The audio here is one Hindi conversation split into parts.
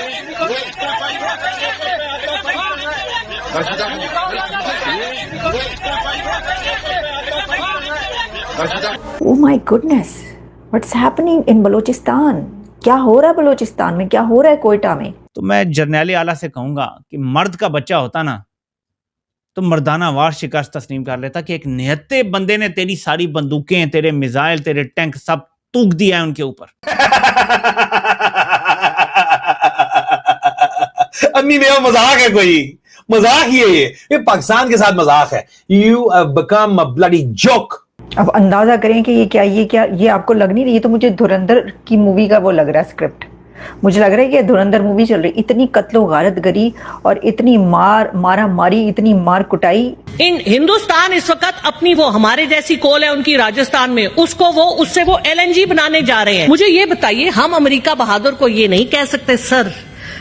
Oh my goodness, what's happening in Balochistan? क्या हो रहा है बलूचिस्तान में, क्या हो रहा है कोयटा में? तो मैं जर्नैली आला से कहूंगा कि मर्द का बच्चा होता ना तो मर्दाना वार शिकस्त तस्लीम कर लेता कि एक निहत्ते बंदे ने तेरी सारी बंदूकें, तेरे मिसाइल, तेरे टैंक सब तूक दिया है उनके ऊपर। अन्नी मेरा मजाक है, कोई मजाक ही है ये पाकिस्तान के साथ मजाक है। You have become a bloody joke. अब अंदाजा करें कि ये आपको लग नहीं रही? ये तो मुझे धुरंधर की मूवी का वो लग रहा है स्क्रिप्ट। मुझे लग रहा है कि धुरंधर मूवी चल रही। इतनी कत्लो गारत गरी और इतनी मारा मारी, इतनी मार कुटाई। इन हिंदुस्तान इस वक्त अपनी वो हमारे जैसी कोल है उनकी राजस्थान में, उससे वो LNG बनाने जा रहे हैं। मुझे ये बताइए, हम अमेरिका बहादुर को ये नहीं कह सकते सर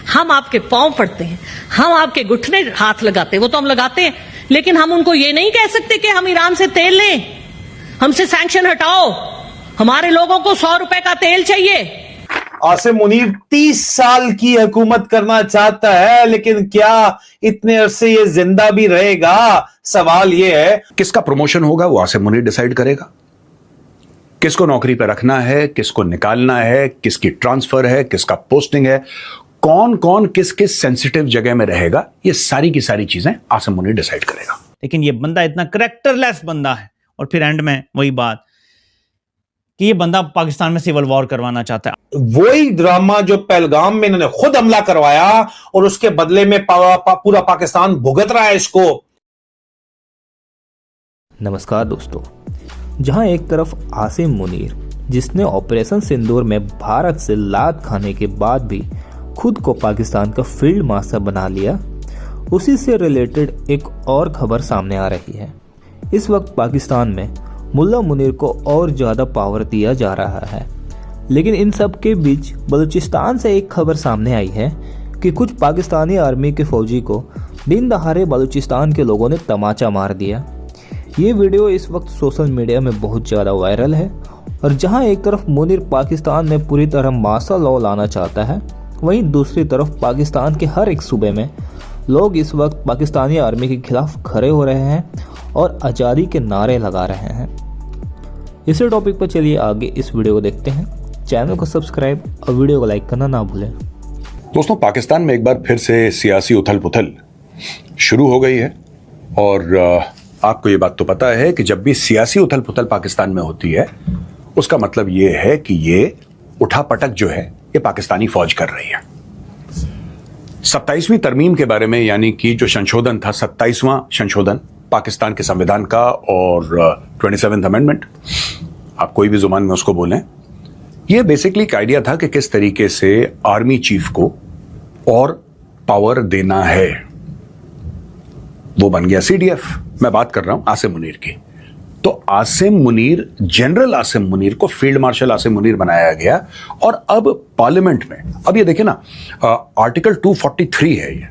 हम आपके पांव पड़ते हैं, हम आपके घुटने हाथ लगाते हैं, वो तो हम लगाते हैं, लेकिन हम उनको ये नहीं कह सकते कि हम ईरान से तेल लें, हमसे सैंक्शन हटाओ, हमारे लोगों को 100 रुपए का तेल चाहिए। आसिम मुनीर 30 साल की हुकूमत करना चाहता है, लेकिन क्या इतने अरसे ये जिंदा भी रहेगा? सवाल ये है। किसका प्रमोशन होगा वो आसिम मुनीर डिसाइड करेगा। किसको नौकरी पर रखना है, किसको निकालना है, किसकी ट्रांसफर है, किसका पोस्टिंग है, कौन कौन किस किस सेंसिटिव जगह में रहेगा, ये सारी की सारी चीजें आसिम मुनीर डिसाइड करेगा। लेकिन ये बंदा इतना करेक्टरलेस बंदा है, और फिर एंड में वही बात कि ये बंदा पाकिस्तान में सिविल वॉर करवाना चाहता है। वही ड्रामा जो पहलगाम में इन्होंने खुद हमला करवाया और उसके बदले में पूरा पाकिस्तान भुगत रहा है इसको। नमस्कार दोस्तों, जहां एक तरफ आसिम मुनीर जिसने ऑपरेशन सिंदूर में भारत से लात खाने के बाद भी खुद को पाकिस्तान का फील्ड मार्शल बना लिया, उसी से रिलेटेड एक और खबर सामने आ रही है। इस वक्त पाकिस्तान में मुल्ला मुनीर को और ज़्यादा पावर दिया जा रहा है, लेकिन इन सब के बीच बलूचिस्तान से एक खबर सामने आई है कि कुछ पाकिस्तानी आर्मी के फौजी को दिन दहाड़े बलूचिस्तान के लोगों ने तमाचा मार दिया। ये वीडियो इस वक्त सोशल मीडिया में बहुत ज़्यादा वायरल है, और जहां एक तरफ मुनीर पाकिस्तान में पूरी तरह मार्शल लॉ लाना चाहता है, वहीं दूसरी तरफ पाकिस्तान के हर एक सूबे में लोग इस वक्त पाकिस्तानी आर्मी के खिलाफ खड़े हो रहे हैं और आज़ादी के नारे लगा रहे हैं। इसी टॉपिक पर चलिए आगे इस वीडियो को देखते हैं। चैनल को सब्सक्राइब और वीडियो को लाइक करना ना भूलें। दोस्तों, पाकिस्तान में एक बार फिर से सियासी उथल पुथल शुरू हो गई है, और आपको ये बात तो पता है कि जब भी सियासी उथल पुथल पाकिस्तान में होती है, उसका मतलब ये है कि ये उठापटक जो है ये पाकिस्तानी फौज कर रही है। 27वीं तरमीम के बारे में, यानी कि जो संशोधन था, 27वां संशोधन पाकिस्तान के संविधान का, और 27th अमेंडमेंट, आप कोई भी जुबान में उसको बोलें, यह बेसिकली एक आइडिया था कि किस तरीके से आर्मी चीफ को और पावर देना है। वो बन गया CDF। मैं बात कर रहा हूं आसिम मुनीर की। तो आसिम मुनीर, जनरल आसिम मुनीर को फील्ड मार्शल आसिम मुनीर बनाया गया, और अब पार्लियामेंट में, अब ये देखिए ना, आर्टिकल 243 है ये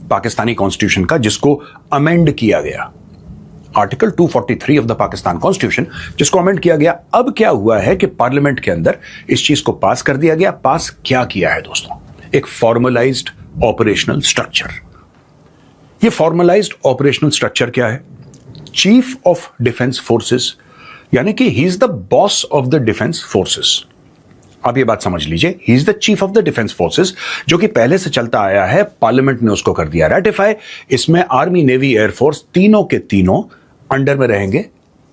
पाकिस्तानी कॉन्स्टिट्यूशन का, जिसको अमेंड किया गया। Article 243 of the Pakistan constitution, जिसको अमेंड किया गया। अब क्या हुआ है कि पार्लियामेंट के अंदर इस चीज को पास कर दिया गया। पास क्या किया है दोस्तों? एक फॉर्मलाइज्ड ऑपरेशनल स्ट्रक्चर। ये फॉर्मलाइज्ड ऑपरेशनल स्ट्रक्चर क्या है? चीफ ऑफ डिफेंस फोर्सेस, यानी कि he is the boss of the defence forces. आप ये बात समझ लीजिए, he is the chief of the defence forces, जो कि पहले से चलता आया है। पार्लियामेंट ने उसको कर दिया रेटिफाई। इसमें आर्मी, नेवी, एयरफोर्स तीनों के तीनों अंडर में रहेंगे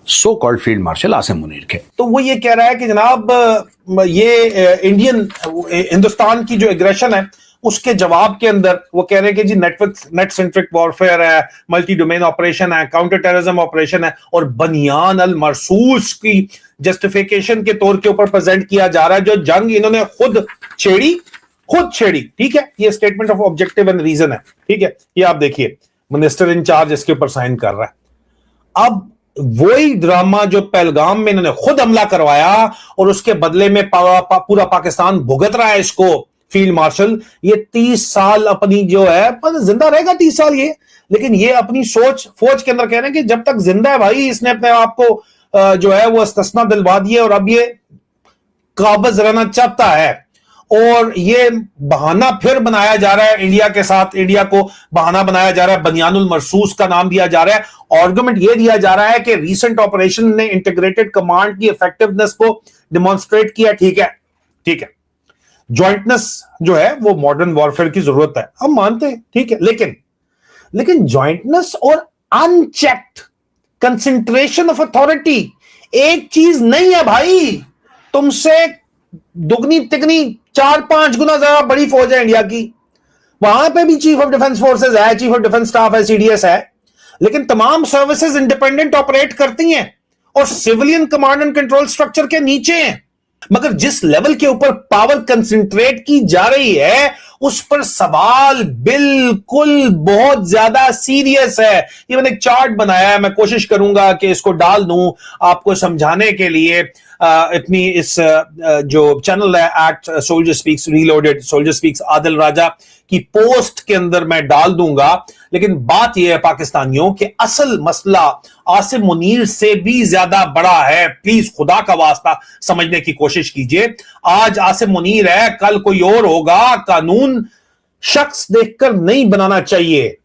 so called field marshal Asim Munir के। तो वो ये कह रहा है कि जनाब ये हिंदुस्तान की जो एग्रेशन है उसके जवाब के अंदर वो कह रहे हैं कि जी नेट सेंट्रिक वॉरफेयर है, मल्टी डोमेन ऑपरेशन है, काउंटर टेररिज्म ऑपरेशन है, और बनियान अल मरसूस की जस्टिफिकेशन के तौर के ऊपर प्रेजेंट किया जा रहा है, जो जंग इन्होंने खुद छेड़ी। ठीक है, ये statement of objective and reason है। ठीक है, ये आप देखिए, मिनिस्टर इंचार्ज इसके ऊपर साइन कर रहा है। अब वही ड्रामा जो पहलगाम में इन्होंने खुद हमला करवाया और उसके बदले में पूरा पाकिस्तान भुगत रहा है इसको, फील्ड मार्शल, ये 30 साल अपनी जो है, जिंदा रहेगा 30 साल ये, लेकिन ये अपनी सोच फौज के अंदर कह रहे हैं कि जब तक जिंदा है भाई, इसने अपने आप को जो है वो इस्तिस्ना दिलवा दिए, और अब ये काबिज रहना चाहता है। और ये बहाना फिर बनाया जा रहा है इंडिया के साथ, इंडिया को बहाना बनाया जा रहा है, बनियानुल मरसूस का नाम दिया जा रहा है। आर्गुमेंट ये दिया जा रहा है कि रीसेंट ऑपरेशन ने इंटीग्रेटेड कमांड की इफेक्टिवनेस को डिमॉन्स्ट्रेट किया। ठीक है, ठीक है, ज्वाइंटनेस जो है वो मॉडर्न वॉरफेयर की जरूरत है, हम मानते हैं, ठीक है, लेकिन ज्वाइंटनेस और अनचेक्ड कंसंट्रेशन ऑफ अथॉरिटी एक चीज नहीं है भाई। तुमसे दुगनी तिगनी 4-5 गुना ज्यादा बड़ी फौज है इंडिया की, वहां पे भी चीफ ऑफ डिफेंस फोर्सेस है, चीफ ऑफ डिफेंस स्टाफ है, सीडीएस है, लेकिन तमाम सर्विसेज इंडिपेंडेंट ऑपरेट करती हैं और civilian command and control structure के नीचे हैं। मगर जिस लेवल के ऊपर पावर कंसंट्रेट की जा रही है उस पर सवाल बिल्कुल बहुत ज्यादा सीरियस है। ये मैंने एक चार्ट बनाया है, मैं कोशिश करूंगा कि इसको डाल दूं आपको समझाने के लिए। इतनी इस जो चैनल है at soldier speaks reloaded, soldier speaks Adil Raja की पोस्ट के अंदर मैं डाल दूंगा। लेकिन बात यह है पाकिस्तानियों कि असल मसला आसिम मुनीर से भी ज्यादा बड़ा है। प्लीज खुदा का वास्ता समझने की कोशिश कीजिए। आज आसिम मुनीर है, कल कोई और होगा। कानून शख्स देखकर नहीं बनाना चाहिए।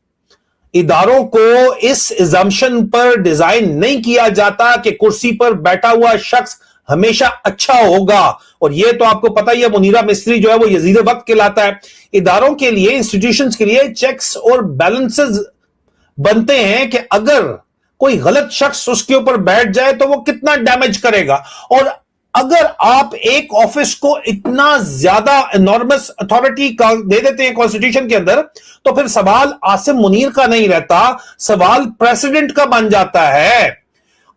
इदारों को इस अजम्पशन पर डिजाइन नहीं किया जाता कि कुर्सी पर बैठा हुआ शख्स हमेशा अच्छा होगा। और यह तो आपको पता ही है, मुनीरा मिस्त्री जो है वो यजीद वक्त कहलाता है। इदारों के लिए, इंस्टीट्यूशंस के लिए चेक्स और बैलेंसेस बनते हैं कि अगर कोई गलत शख्स उसके ऊपर बैठ जाए तो वो कितना डैमेज करेगा। और अगर आप एक ऑफिस को इतना ज्यादा एनॉर्मस अथॉरिटी दे देते हैं कॉन्स्टिट्यूशन के अंदर, तो फिर सवाल आसिम मुनीर का नहीं रहता, सवाल प्रेसिडेंट का बन जाता है।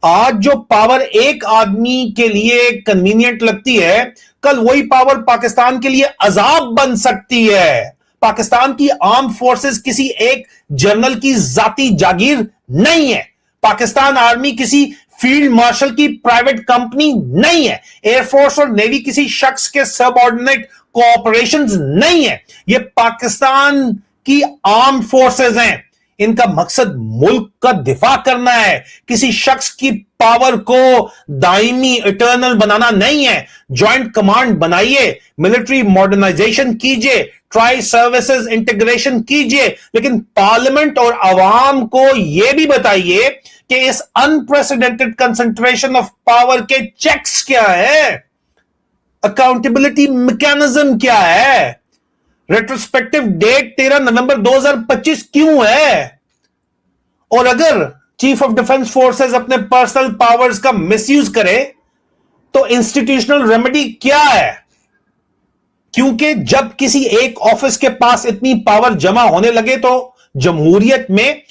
आज जो पावर एक आदमी के लिए कन्वीनियंट लगती है, कल वही पावर पाकिस्तान के लिए अजाब बन सकती है। पाकिस्तान की आर्म फोर्सेस किसी एक जनरल की जाती जागीर नहीं है। पाकिस्तान आर्मी किसी फील्ड मार्शल की प्राइवेट कंपनी नहीं है। एयरफोर्स और नेवी किसी शख्स के सबऑर्डिनेट कोऑपरेशंस नहीं है। ये पाकिस्तान की आर्म फोर्सेस हैं। इनका मकसद मुल्क का दिफा करना है, किसी शख्स की पावर को दायमी इटर्नल बनाना नहीं है। ज्वाइंट कमांड बनाइए, मिलिट्री मॉडर्नाइजेशन कीजिए, ट्राई सर्विसेज इंटीग्रेशन कीजिए, लेकिन पार्लियामेंट और अवाम को यह भी बताइए कि इस अनप्रेसिडेंटेड कंसंट्रेशन ऑफ पावर के चेक्स क्या है, अकाउंटेबिलिटी मैकेनिज्म क्या है, रेट्रोस्पेक्टिव डेट 13 नवंबर 2025 क्यों है। और अगर चीफ ऑफ डिफेंस फोर्सेस अपने पर्सनल पावर्स का मिसयूज करे तो इंस्टीट्यूशनल रेमेडी क्या है। क्योंकि जब किसी एक ऑफिस के पास इतनी पावर जमा होने लगे तो जमहूरियत में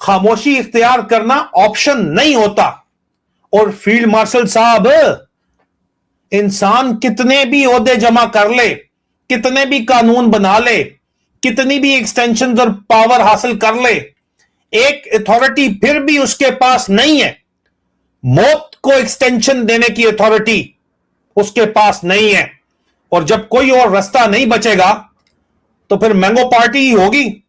खामोशी इख्तियार करना ऑप्शन नहीं होता। और फील्ड मार्शल साहब, इंसान कितने भी ओहदे जमा कर ले, कितने भी कानून बना ले, कितनी भी एक्सटेंशन और पावर हासिल कर ले, एक अथॉरिटी फिर भी उसके पास नहीं है। मौत को एक्सटेंशन देने की अथॉरिटी उसके पास नहीं है। और जब कोई और रास्ता नहीं बचेगा तो फिर मैंगो पार्टी ही होगी।